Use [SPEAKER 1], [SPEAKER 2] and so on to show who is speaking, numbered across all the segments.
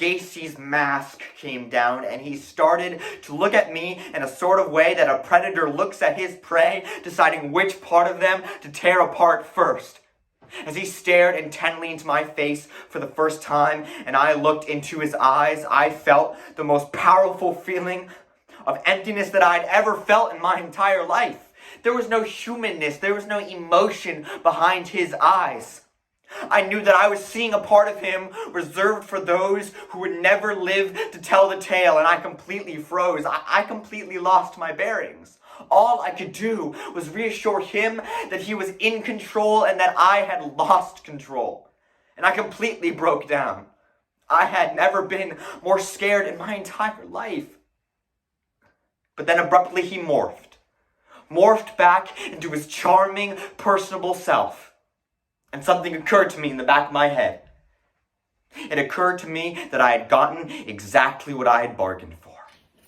[SPEAKER 1] Gacy's mask came down, and he started to look at me in a sort of way that a predator looks at his prey, deciding which part of them to tear apart first. As he stared intently into my face for the first time, and I looked into his eyes, I felt the most powerful feeling of emptiness that I'd ever felt in my entire life. There was no humanness, there was no emotion behind his eyes. I knew that I was seeing a part of him reserved for those who would never live to tell the tale, and I completely froze. I completely lost my bearings. All I could do was reassure him that he was in control and that I had lost control. And I completely broke down. I had never been more scared in my entire life. But then abruptly he morphed back into his charming, personable self. And something occurred to me in the back of my head. It occurred to me that I had gotten exactly what I had bargained for.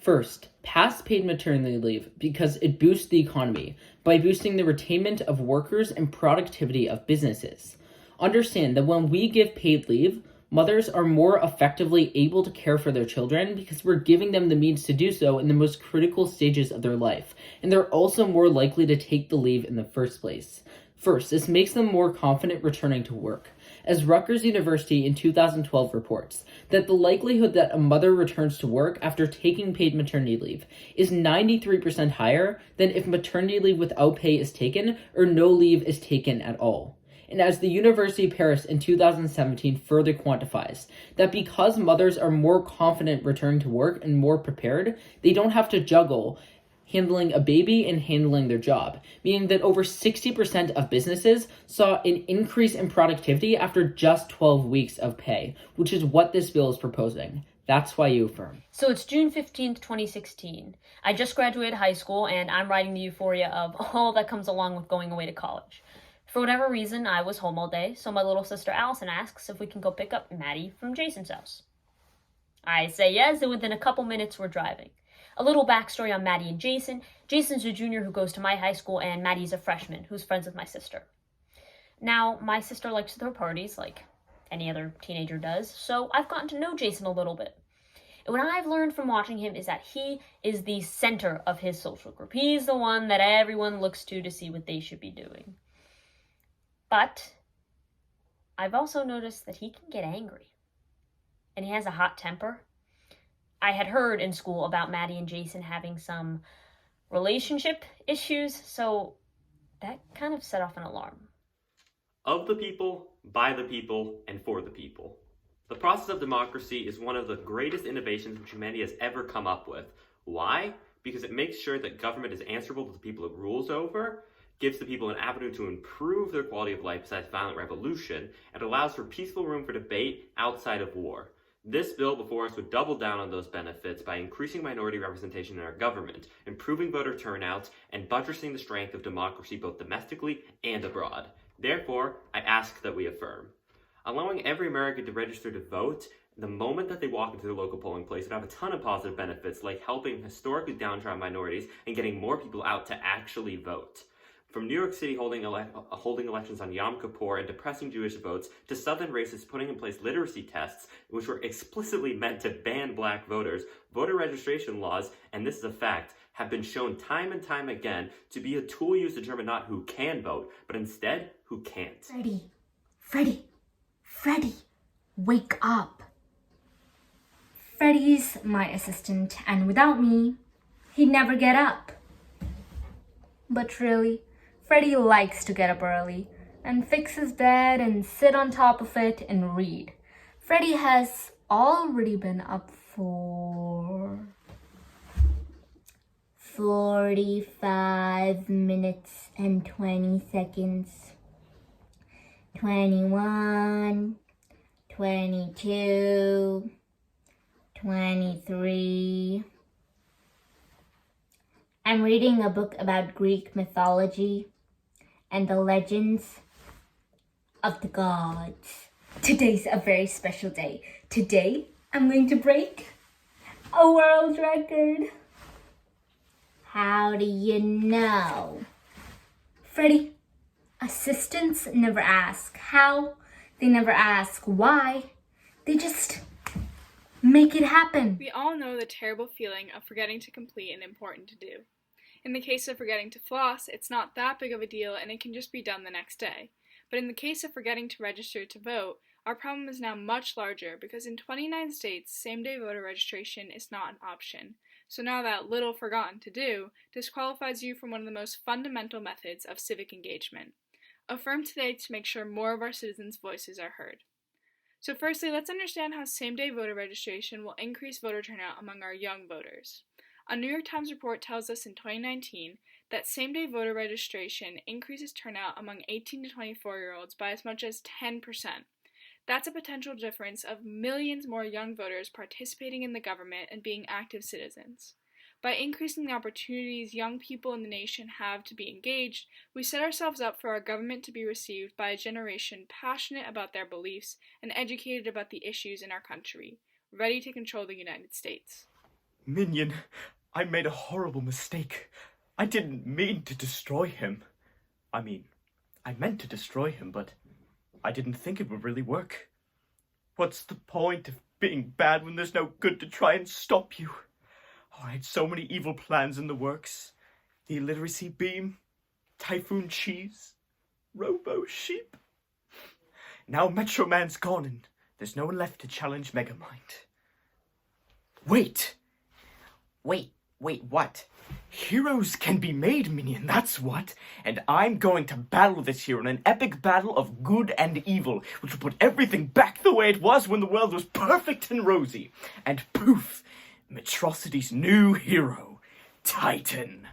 [SPEAKER 2] First, pass paid maternity leave because it boosts the economy by boosting the retainment of workers and productivity of businesses. Understand that when we give paid leave, mothers are more effectively able to care for their children because we're giving them the means to do so in the most critical stages of their life, and they're also more likely to take the leave in the first place. First, this makes them more confident returning to work, as Rutgers University in 2012 reports that the likelihood that a mother returns to work after taking paid maternity leave is 93% higher than if maternity leave without pay is taken or no leave is taken at all. And as the University of Paris in 2017 further quantifies, that because mothers are more confident returning to work and more prepared, they don't have to juggle handling a baby and handling their job, meaning that over 60% of businesses saw an increase in productivity after just 12 weeks of pay, which is what this bill is proposing. That's why you affirm.
[SPEAKER 3] So it's June 15th, 2016. I just graduated high school, and I'm riding the euphoria of all that comes along with going away to college. For whatever reason, I was home all day, so my little sister Allison asks if we can go pick up Maddie from Jason's house. I say yes, and within a couple minutes we're driving. A little backstory on Maddie and Jason. Jason's a junior who goes to my high school, and Maddie's a freshman who's friends with my sister. Now, my sister likes to throw parties like any other teenager does, so I've gotten to know Jason a little bit. And what I've learned from watching him is that he is the center of his social group. He's the one that everyone looks to see what they should be doing. But I've also noticed that he can get angry, and he has a hot temper. I had heard in school about Maddie and Jason having some relationship issues, so that kind of set off an alarm.
[SPEAKER 4] Of the people, by the people, and for the people. The process of democracy is one of the greatest innovations which humanity has ever come up with. Why? Because it makes sure that government is answerable to the people it rules over, gives the people an avenue to improve their quality of life besides violent revolution, and allows for peaceful room for debate outside of war. This bill before us would double down on those benefits by increasing minority representation in our government, improving voter turnout, and buttressing the strength of democracy both domestically and abroad. Therefore, I ask that we affirm. Allowing every American to register to vote the moment that they walk into their local polling place would have a ton of positive benefits, like helping historically downtrodden minorities and getting more people out to actually vote. From New York City holding elections on Yom Kippur and depressing Jewish votes, to Southern racists putting in place literacy tests, which were explicitly meant to ban black voters, voter registration laws, and this is a fact, have been shown time and time again to be a tool used to determine not who can vote, but instead who can't.
[SPEAKER 5] Freddie, wake up. Freddie's my assistant, and without me, he'd never get up. But really, Freddie likes to get up early and fix his bed and sit on top of it and read. Freddie has already been up for 45 minutes and 20 seconds. 21, 22, 23. I'm reading a book about Greek mythology and the legends of the gods. Today's a very special day. Today, I'm going to break a world record. How do you know? Freddie, assistants never ask how. They never ask why. They just Make it happen.
[SPEAKER 6] We all know the terrible feeling of forgetting to complete an important to-do. In the case of forgetting to floss, it's not that big of a deal and it can just be done the next day. But in the case of forgetting to register to vote, our problem is now much larger because in 29 states, same-day voter registration is not an option. So now that little forgotten to do disqualifies you from one of the most fundamental methods of civic engagement. Affirm today to make sure more of our citizens' voices are heard. So firstly, let's understand how same-day voter registration will increase voter turnout among our young voters. A New York Times report tells us in 2019 that same-day voter registration increases turnout among 18 to 24-year-olds by as much as 10%. That's a potential difference of millions more young voters participating in the government and being active citizens. By increasing the opportunities young people in the nation have to be engaged, we set ourselves up for our government to be received by a generation passionate about their beliefs and educated about the issues in our country, ready to control the United States.
[SPEAKER 7] Minion, I made a horrible mistake. I didn't mean to destroy him. I meant to destroy him, but I didn't think it would really work. What's the point of being bad when there's no good to try and stop you? Oh, I had so many evil plans in the works. The illiteracy beam, typhoon cheese, robo sheep. Now Metro Man's gone and there's no one left to challenge Megamind. Wait, what? Heroes can be made, Minion, that's what. And I'm going to battle this hero in an epic battle of good and evil, which will put everything back the way it was when the world was perfect and rosy. And poof, Metrocity's new hero, Titan.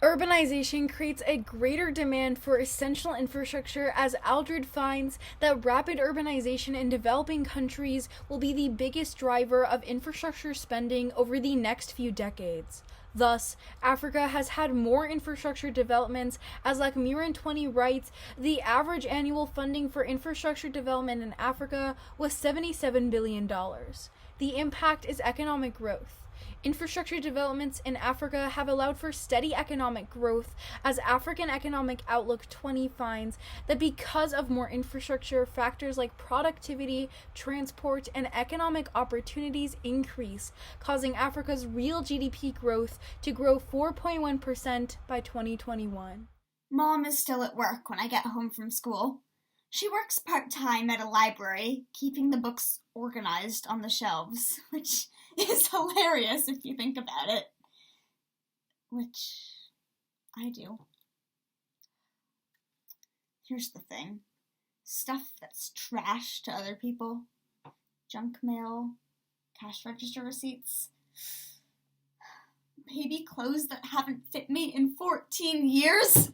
[SPEAKER 8] Urbanization creates a greater demand for essential infrastructure as Aldred finds that rapid urbanization in developing countries will be the biggest driver of infrastructure spending over the next few decades. Thus, Africa has had more infrastructure developments, as like Murin 20 writes, the average annual funding for infrastructure development in Africa was $77 billion. The impact is economic growth. Infrastructure developments in Africa have allowed for steady economic growth, as African Economic Outlook 20 finds that because of more infrastructure, factors like productivity, transport, and economic opportunities increase, causing Africa's real GDP growth to grow 4.1% by 2021.
[SPEAKER 9] Mom is still at work when I get home from school. She works part-time at a library, keeping the books organized on the shelves, which is hilarious if you think about it. Which I do. Here's the thing. Stuff that's trash to other people. Junk mail, cash register receipts, baby clothes that haven't fit me in 14 years.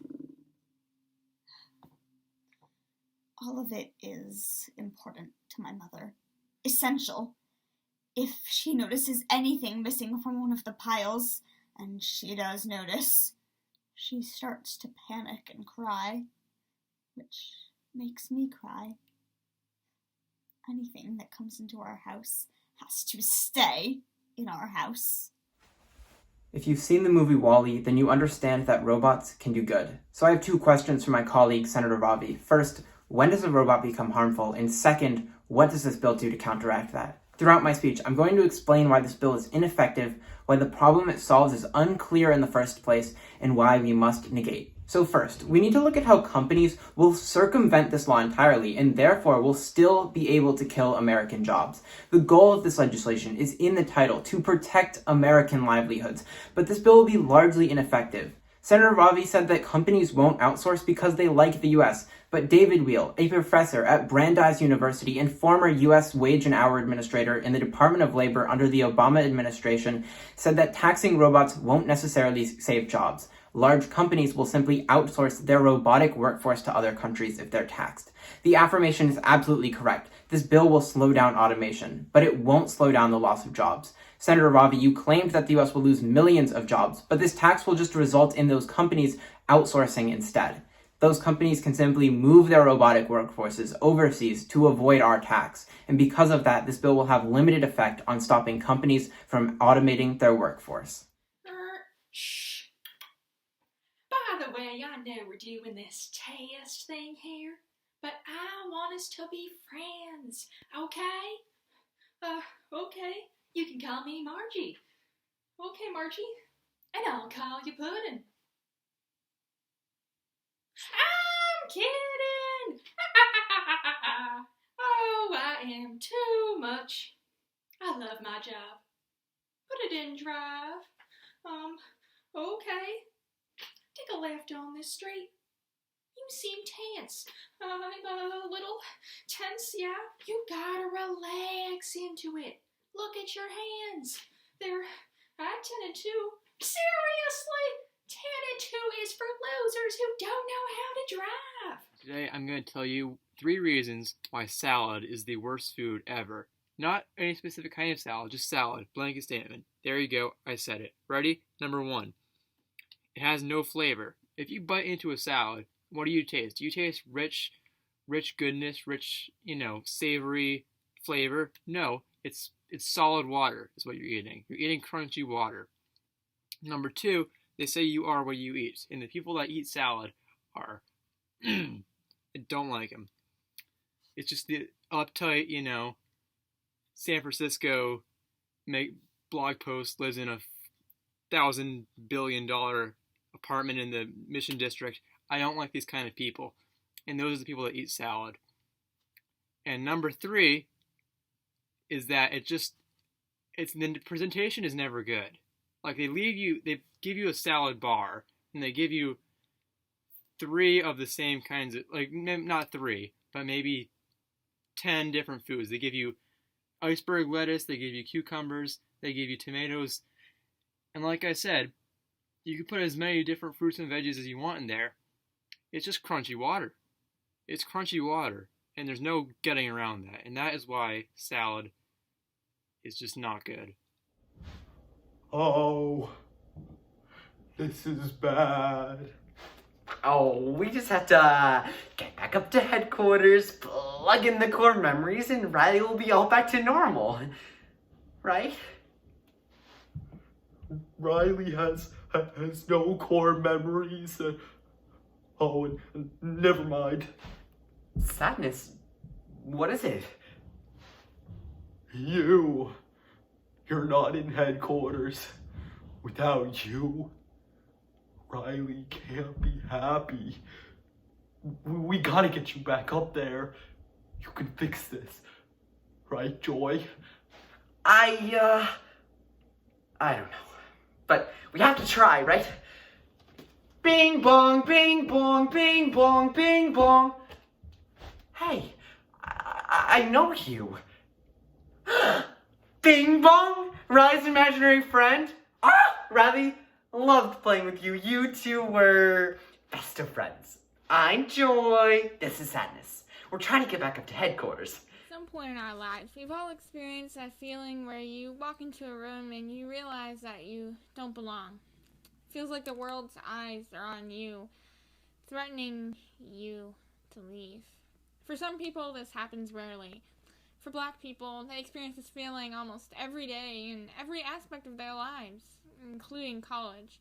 [SPEAKER 9] All of it is important to my mother. Essential. If she notices anything missing from one of the piles, and she does notice, she starts to panic and cry, which makes me cry. Anything that comes into our house has to stay in our house.
[SPEAKER 10] If you've seen the movie WALL-E, then you understand that robots can do good. So I have two questions for my colleague, Senator Ravi. First, when does a robot become harmful? And second, what does this bill do to counteract that? Throughout my speech, I'm going to explain why this bill is ineffective, why the problem it solves is unclear in the first place, and why we must negate. So first, we need to look at how companies will circumvent this law entirely and therefore will still be able to kill American jobs. The goal of this legislation is in the title, to protect American livelihoods, but this bill will be largely ineffective. Senator Ravi said that companies won't outsource because they like the US, but David Wheel, a professor at Brandeis University and former US Wage and Hour Administrator in the Department of Labor under the Obama administration, said that taxing robots won't necessarily save jobs. Large companies will simply outsource their robotic workforce to other countries if they're taxed. The affirmation is absolutely correct. This bill will slow down automation, but it won't slow down the loss of jobs. Senator Ravi, you claimed that the US will lose millions of jobs, but this tax will just result in those companies outsourcing instead. Those companies can simply move their robotic workforces overseas to avoid our tax, and because of that, this bill will have limited effect on stopping companies from automating their workforce.
[SPEAKER 11] Shh. By the way, I know we're doing this test thing here, but I want us to be friends, okay? Okay. You can call me Margie. Okay, Margie. And I'll call you Puddin'. I'm kidding! Oh, I am too much. I love my job. Put it in drive. Okay. Take a left on this street. You seem tense. I'm a little tense, yeah? You gotta relax into it. Look at your hands. They're at 10 and 2. Seriously? 10 and 2 is for losers who don't know how to drive.
[SPEAKER 12] Today I'm going to tell you 3 reasons why salad is the worst food ever. Not any specific kind of salad, just salad. Blanket statement. There you go, I said it. Ready? Number 1. It has no flavor. If you bite into a salad, what do you taste? Do you taste rich goodness, rich, savory flavor? No, it's solid water is what you're eating. You're eating crunchy water. Number 2, they say you are what you eat. And the people that eat salad are, I don't like them. It's just the uptight, San Francisco blog post, lives in a $1,000 billion apartment in the Mission District. I don't like these kind of people. And those are the people that eat salad. And number 3 is that the presentation is never good. Like they give you a salad bar and they give you 3 of the same kinds of, like not 3, but maybe 10 different foods. They give you iceberg lettuce, they give you cucumbers, they give you tomatoes. And like I said, you can put as many different fruits and veggies as you want in there. It's just crunchy water. It's crunchy water. And there's no getting around that. And that is why salad is just not good.
[SPEAKER 7] Oh, this is bad.
[SPEAKER 1] Oh, we just have to get back up to headquarters, plug in the core memories, and Riley will be all back to normal. Right?
[SPEAKER 7] Riley has no core memories. Never mind.
[SPEAKER 1] Sadness? What is it?
[SPEAKER 7] You're not in headquarters. Without you, Riley can't be happy. We gotta get you back up there. You can fix this. Right, Joy?
[SPEAKER 1] I don't know. But we have to try, right? Bing bong, bing bong, bing bong, bing bong. Hey, I know you. Bing bong, Riley's imaginary friend. Riley loved playing with you. You two were best of friends. I'm Joy. This is Sadness. We're trying to get back up to headquarters.
[SPEAKER 8] At some point in our lives, we've all experienced that feeling where you walk into a room and you realize that you don't belong. It feels like the world's eyes are on you, threatening you to leave. For some people, this happens rarely. For Black people, they experience this feeling almost every day in every aspect of their lives, including college.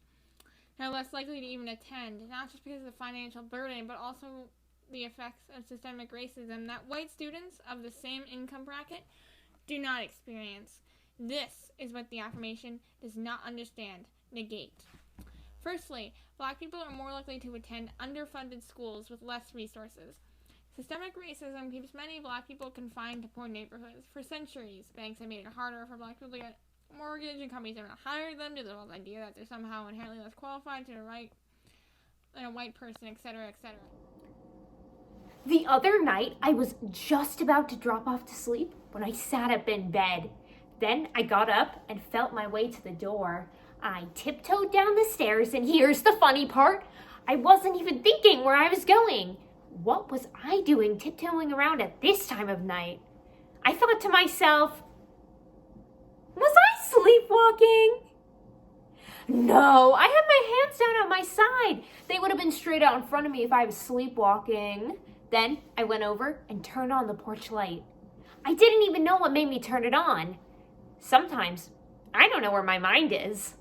[SPEAKER 8] They're less likely to even attend, not just because of the financial burden, but also the effects of systemic racism that white students of the same income bracket do not experience. This is what the affirmation does not understand, negate. Firstly, Black people are more likely to attend underfunded schools with less resources. Systemic racism keeps many Black people confined to poor neighborhoods. For centuries, banks have made it harder for Black people to get a mortgage, and companies have not hired them due to the whole idea that they're somehow inherently less qualified to write than a white person, etc., etc.
[SPEAKER 5] The other night, I was just about to drop off to sleep when I sat up in bed. Then I got up and felt my way to the door. I tiptoed down the stairs, and here's the funny part. I wasn't even thinking where I was going. What was I doing tiptoeing around at this time of night? I thought to myself, was I sleepwalking? No, I had my hands down at my side. They would have been straight out in front of me if I was sleepwalking. Then I went over and turned on the porch light. I didn't even know what made me turn it on. Sometimes I don't know where my mind is.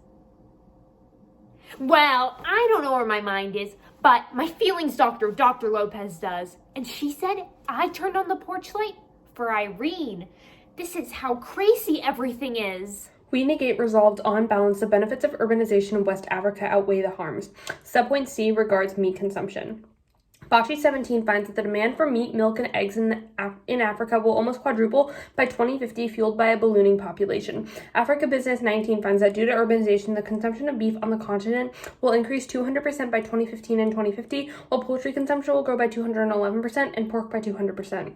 [SPEAKER 5] Well, I don't know where my mind is, but my feelings doctor, Dr. Lopez, does. And she said I turned on the porch light for Irene.
[SPEAKER 13] This is how crazy everything is.
[SPEAKER 14] We negate resolved on balance the benefits of urbanization in West Africa outweigh the harms. Subpoint C regards meat consumption. Bocce 17 finds that the demand for meat, milk, and eggs in Africa will almost quadruple by 2050, fueled by a ballooning population. Africa Business 19 finds that due to urbanization, the consumption of beef on the continent will increase 200% by 2015 and 2050, while poultry consumption will grow by 211% and pork by 200%.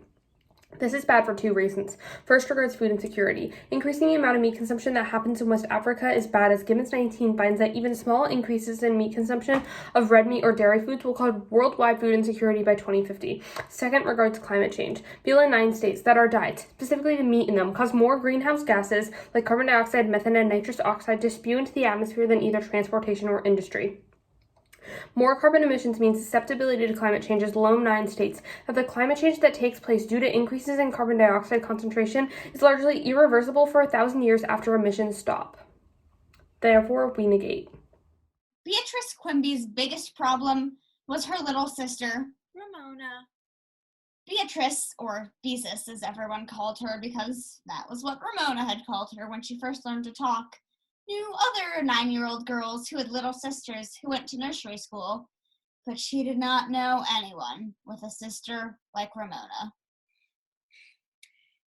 [SPEAKER 14] This is bad for two reasons. First regards food insecurity. Increasing the amount of meat consumption that happens in West Africa is bad, as Gibbons 19 finds that even small increases in meat consumption of red meat or dairy foods will cause worldwide food insecurity by 2050. Second regards climate change. BLN 9 states that our diets, specifically the meat in them, cause more greenhouse gases like carbon dioxide, methane, and nitrous oxide to spew into the atmosphere than either transportation or industry. More carbon emissions means susceptibility to climate change, as LOM 9 states that the climate change that takes place due to increases in carbon dioxide concentration is largely irreversible for 1,000 years after emissions stop. Therefore, we negate.
[SPEAKER 9] Beatrice Quimby's biggest problem was her little sister,
[SPEAKER 11] Ramona.
[SPEAKER 9] Beatrice, or Beezus as everyone called her because that was what Ramona had called her when she first learned to talk, knew other 9-year-old girls who had little sisters who went to nursery school, but she did not know anyone with a sister like Ramona.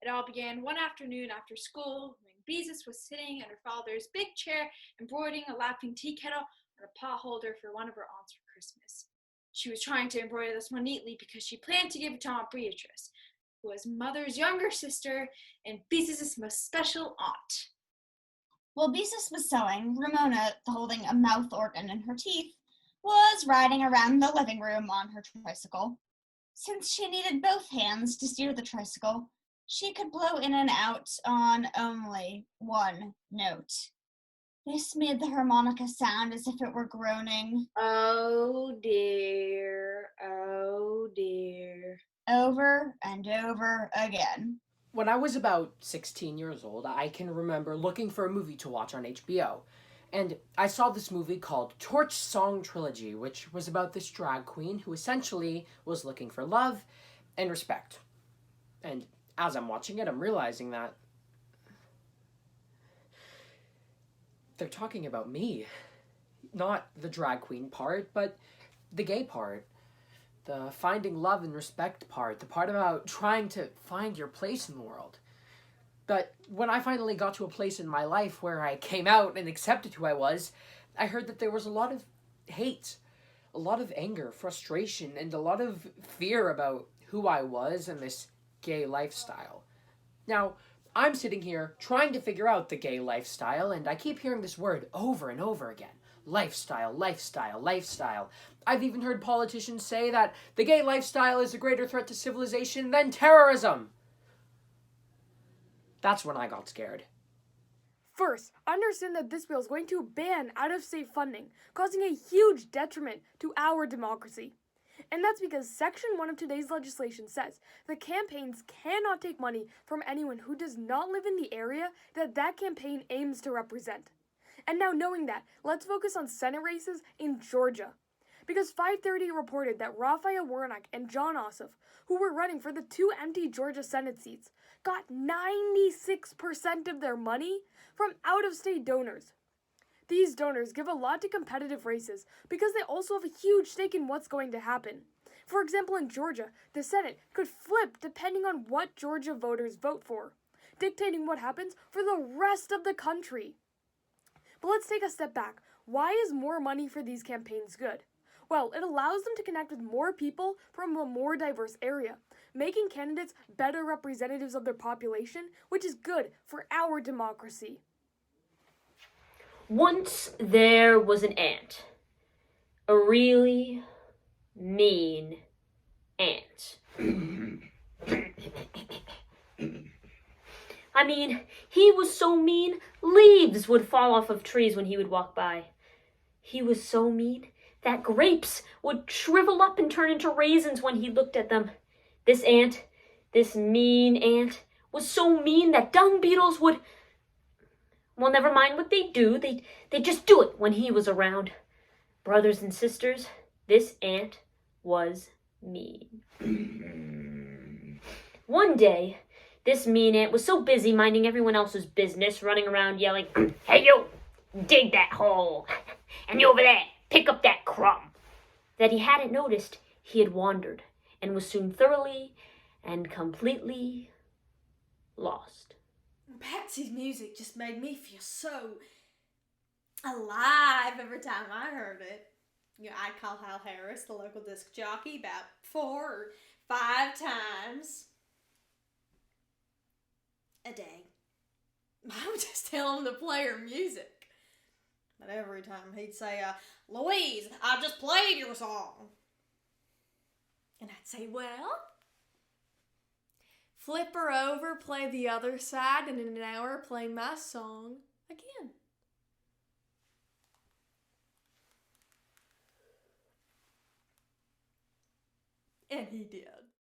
[SPEAKER 11] It all began one afternoon after school when Beezus was sitting in her father's big chair embroidering a laughing tea kettle on a pot holder for one of her aunts for Christmas. She was trying to embroider this one neatly because she planned to give it to Aunt Beatrice, who was Mother's younger sister and Beezus's most special aunt.
[SPEAKER 9] While Beezus was sewing, Ramona, holding a mouth organ in her teeth, was riding around the living room on her tricycle. Since she needed both hands to steer the tricycle, she could blow in and out on only one note. This made the harmonica sound as if it were groaning,
[SPEAKER 3] Oh dear, oh dear.
[SPEAKER 9] over and over again.
[SPEAKER 15] When I was about 16 years old, I can remember looking for a movie to watch on HBO. And I saw this movie called Torch Song Trilogy, which was about this drag queen who essentially was looking for love and respect. And as I'm watching it, I'm realizing that they're talking about me. Not the drag queen part, but the gay part. The finding love and respect part. The part about trying to find your place in the world. But when I finally got to a place in my life where I came out and accepted who I was, I heard that there was a lot of hate, a lot of anger, frustration, and a lot of fear about who I was and this gay lifestyle. Now, I'm sitting here trying to figure out the gay lifestyle, and I keep hearing this word over and over again. Lifestyle, lifestyle, lifestyle. I've even heard politicians say that the gay lifestyle is a greater threat to civilization than terrorism. That's when I got scared.
[SPEAKER 8] First, understand that this bill is going to ban out-of-state funding, causing a huge detriment to our democracy. And that's because Section 1 of today's legislation says that campaigns cannot take money from anyone who does not live in the area that that campaign aims to represent. And now knowing that, let's focus on Senate races in Georgia. Because 530 reported that Raphael Warnock and John Ossoff, who were running for the 2 empty Georgia Senate seats, got 96% of their money from out-of-state donors. These donors give a lot to competitive races because they also have a huge stake in what's going to happen. For example, in Georgia, the Senate could flip depending on what Georgia voters vote for, dictating what happens for the rest of the country. But let's take a step back. Why is more money for these campaigns good? Well, it allows them to connect with more people from a more diverse area, making candidates better representatives of their population, which is good for our democracy.
[SPEAKER 3] Once there was an ant. A really mean ant. I mean, he was so mean, leaves would fall off of trees when he would walk by. He was so mean that grapes would shrivel up and turn into raisins when he looked at them. This ant, this mean ant, was so mean that dung beetles would... Well, never mind what they do. They'd just do it when he was around. Brothers and sisters, this ant was mean. One day, This mean ant was so busy minding everyone else's business, running around yelling, "Hey you, dig that hole, and you over there, pick up that crumb," that he hadn't noticed he had wandered and was soon thoroughly and completely lost.
[SPEAKER 16] Patsy's music just made me feel so alive every time I heard it. You know, I'd call Hal Harris, the local disc jockey, about 4 or 5 times a day. I would just tell him to play her music. But every time he'd say, "Louise, I just played your song." And I'd say, "Well, flip her over, play the other side, and in an hour play my song again." And he did.